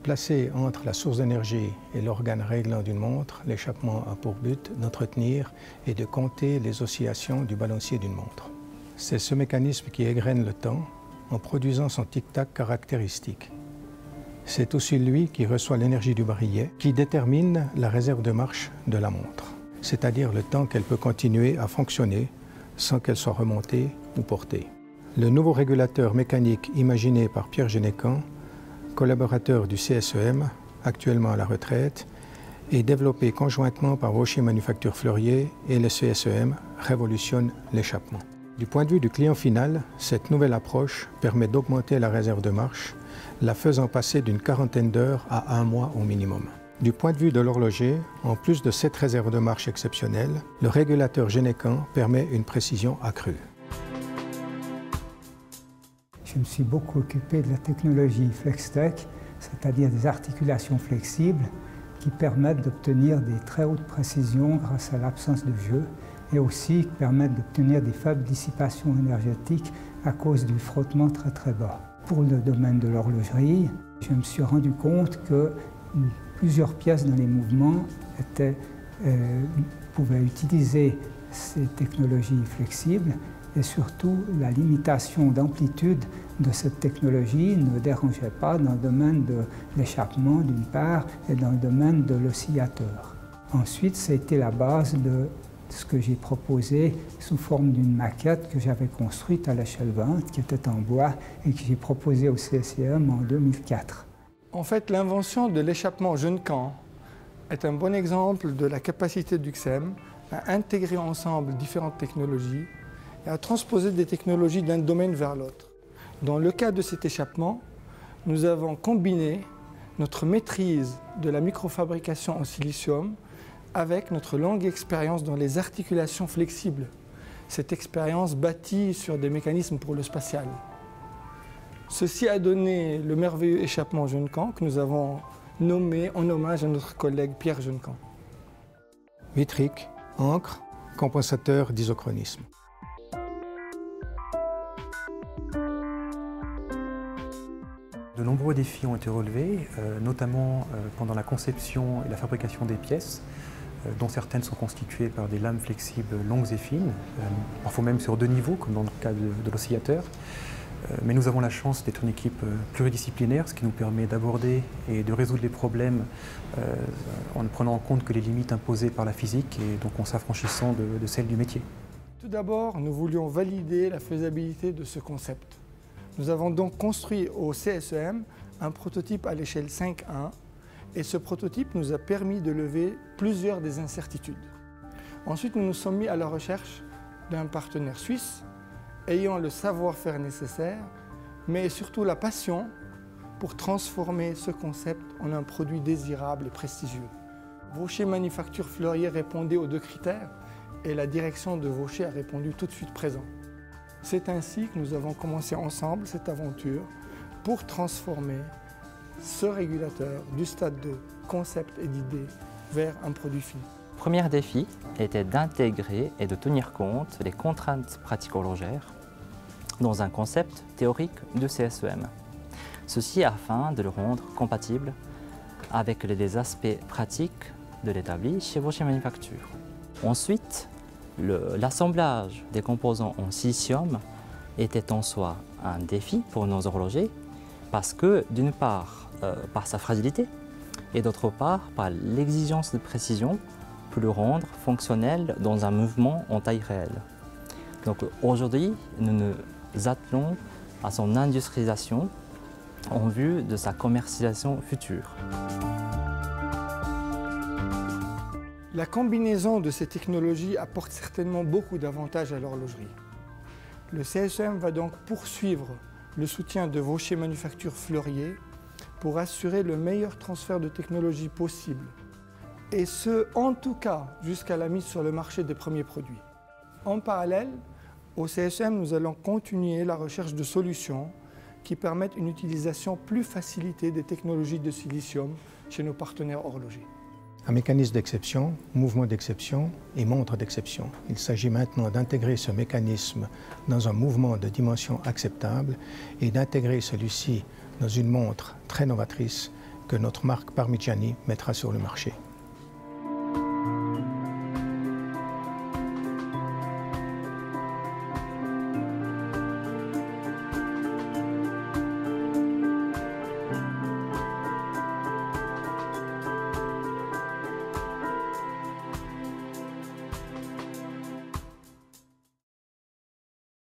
Placé entre la source d'énergie et l'organe réglant d'une montre, l'échappement a pour but d'entretenir et de compter les oscillations du balancier d'une montre. C'est ce mécanisme qui égrène le temps en produisant son tic-tac caractéristique. C'est aussi lui qui reçoit l'énergie du barillet qui détermine la réserve de marche de la montre, c'est-à-dire le temps qu'elle peut continuer à fonctionner sans qu'elle soit remontée ou portée. Le nouveau régulateur mécanique imaginé par Pierre Genécan, collaborateur du CSEM, actuellement à la retraite, et développé conjointement par Vaucher Manufactures Fleurier et le CSEM, révolutionne l'échappement. Du point de vue du client final, cette nouvelle approche permet d'augmenter la réserve de marche, la faisant passer d'une quarantaine d'heures à 1 mois au minimum. Du point de vue de l'horloger, en plus de cette réserve de marche exceptionnelle, le régulateur Genécan permet une précision accrue. Je me suis beaucoup occupé de la technologie FlexTech, c'est-à-dire des articulations flexibles qui permettent d'obtenir des très hautes précisions grâce à l'absence de jeu et aussi qui permettent d'obtenir des faibles dissipations énergétiques à cause du frottement très bas. Pour le domaine de l'horlogerie, je me suis rendu compte que plusieurs pièces dans les mouvements pouvaient utiliser ces technologies flexibles et surtout la limitation d'amplitude de cette technologie ne dérangeait pas dans le domaine de l'échappement d'une part et dans le domaine de l'oscillateur. Ensuite, c'était la base de ce que j'ai proposé sous forme d'une maquette que j'avais construite à l'échelle 20, qui était en bois et que j'ai proposée au CSEM en 2004. En fait, l'invention de l'échappement Genécan est un bon exemple de la capacité du CSEM à intégrer ensemble différentes technologies et à transposer des technologies d'un domaine vers l'autre. Dans le cas de cet échappement, nous avons combiné notre maîtrise de la microfabrication en silicium avec notre longue expérience dans les articulations flexibles. Cette expérience bâtie sur des mécanismes pour le spatial. Ceci a donné le merveilleux échappement Genécan que nous avons nommé en hommage à notre collègue Pierre Genécan. Vitrique, encre, compensateur d'isochronisme. De nombreux défis ont été relevés, notamment pendant la conception et la fabrication des pièces, dont certaines sont constituées par des lames flexibles longues et fines, parfois même sur 2 niveaux, comme dans le cas de l'oscillateur. Mais nous avons la chance d'être une équipe pluridisciplinaire, ce qui nous permet d'aborder et de résoudre les problèmes en ne prenant en compte que les limites imposées par la physique et donc en s'affranchissant de celles du métier. Tout d'abord, nous voulions valider la faisabilité de ce concept. Nous avons donc construit au CSEM un prototype à l'échelle 5.1 et ce prototype nous a permis de lever plusieurs des incertitudes. Ensuite, nous nous sommes mis à la recherche d'un partenaire suisse ayant le savoir-faire nécessaire, mais surtout la passion pour transformer ce concept en un produit désirable et prestigieux. Vaucher Manufactures Fleurier répondait aux 2 critères et la direction de Vaucher a répondu tout de suite présent. C'est ainsi que nous avons commencé ensemble cette aventure pour transformer ce régulateur du stade de concept et d'idée vers un produit fini. Le premier défi était d'intégrer et de tenir compte des contraintes pratico-horlogères dans un concept théorique de CSEM. Ceci afin de le rendre compatible avec les aspects pratiques de l'établi chez Vaucher Manufactures. Ensuite, l'assemblage des composants en silicium était en soi un défi pour nos horlogers parce que, d'une part, par sa fragilité et d'autre part, par l'exigence de précision pour le rendre fonctionnel dans un mouvement en taille réelle. Donc aujourd'hui, nous nous attelons à son industrialisation en vue de sa commercialisation future. La combinaison de ces technologies apporte certainement beaucoup d'avantages à l'horlogerie. Le CSEM va donc poursuivre le soutien de Vaucher Manufactures Fleurier pour assurer le meilleur transfert de technologie possible. Et ce, en tout cas, jusqu'à la mise sur le marché des premiers produits. En parallèle, au CSEM, nous allons continuer la recherche de solutions qui permettent une utilisation plus facilitée des technologies de silicium chez nos partenaires horlogers. Un mécanisme d'exception, mouvement d'exception et montre d'exception. Il s'agit maintenant d'intégrer ce mécanisme dans un mouvement de dimension acceptable et d'intégrer celui-ci dans une montre très novatrice que notre marque Parmigiani mettra sur le marché.